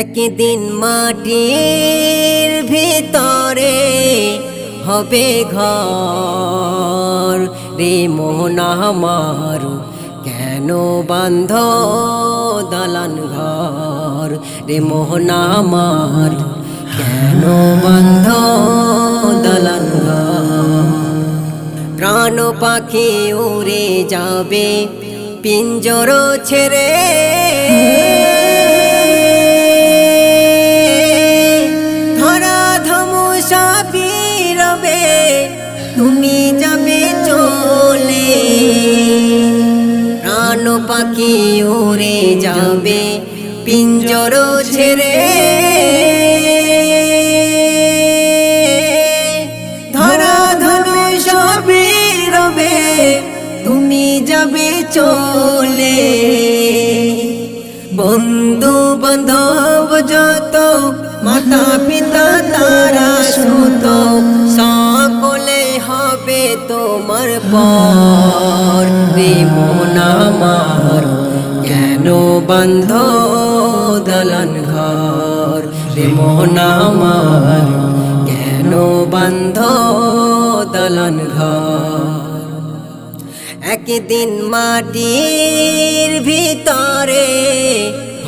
একদিন মাটির ভিতরে হবে ঘর রে মন আমার, কেন বান্ধ দালান ঘর রে মোহন আমার, কেন বান্ধ দালান ঘর। প্রাণ পাখি উড়ে যাবে পিঞ্জর ছেড়ে, ধরা ধমুসা রবে তুমি যাবে চলে। প্রাণ পাখি উড়ে যাবে পিঞ্জর ছেড়ে, ধরা ধমুসা রবে তুমি যাবে চলে। বন্ধু বান্ধব যত মাতা পিতা তারা সুত, সকলে হবে তোমার পর রে মন আমার, কেন বান্ধ দালান ঘর রে মন আমার, কেন বান্ধ দালান ঘর। একদিন মাটির ভিতরে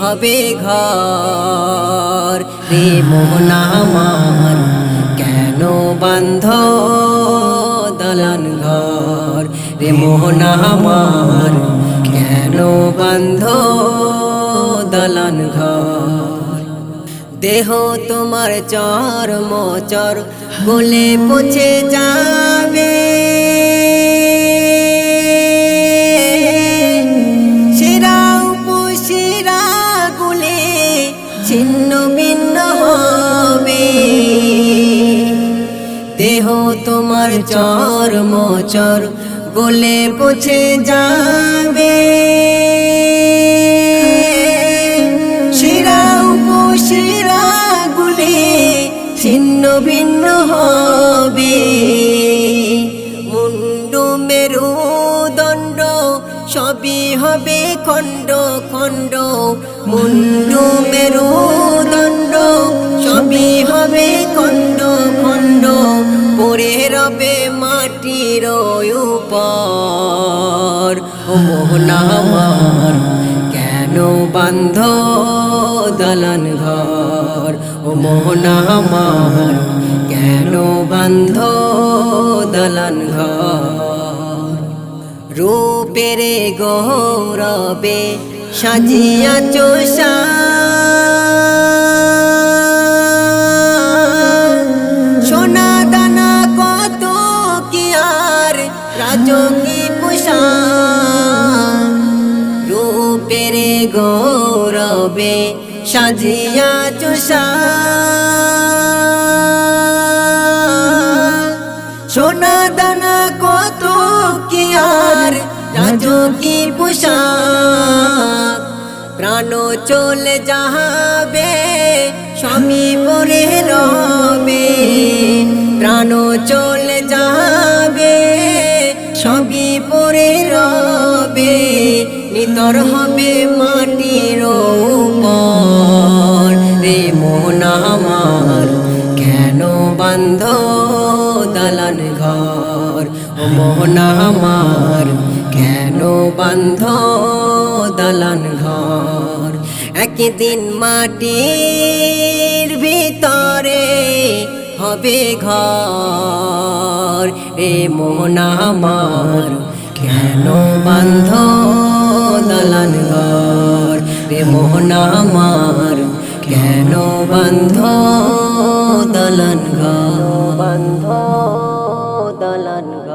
হবে ঘর রে মোহন আমার, কেন বান্ধ দালান ঘর রে মোহন আমার, কেন বান্ধ দালান ঘর। দেহ তোমার চর্ম চর গলে পচে যাবে, ছিন্ন ভিন্ন হবে। দেহ তোমার চর্ম চর গলে পচে যাবে, শিরা উপশিরা গুলে ছিন্ন ভিন্ন হবে। মুন্ডু মেরুদণ্ড সবই হবে খণ্ড খণ্ড, মুন্ডু মেরুদণ্ড সবই হবে খণ্ড খণ্ড, পড়ে রবে মাটির উপর। ও মোহন আমার, কেন বান্ধ দালান ঘর ও মোহন আমার, কেন বান্ধ দালান ঘর। রূপের গৌরবে সাজিয়া চোষা, সোনা দানা কত কি আর রাজকী পোশাক। রূপের গৌরবে সাজিয়া চোষা, সোনা দানা কত কি আর রাজকী পোশাক। প্রাণ চলে যাবে স্বামী পরে রবে, প্রাণ চলে যাবে সবই পরে রবে, নিতর হবে মাটির উপর রে মোহন আমার, কেন বান্ধ দালান ঘর ও মোহন আমার, কেন বান্ধ দালান ঘর। একদিন মাটির ভিতরে হবে ঘর রে মোহন আমার, কেন বান্ধ দালান ঘর রে মোহন আমার, কেন বান্ধ দালান ঘর, বান্ধ দালান ঘর।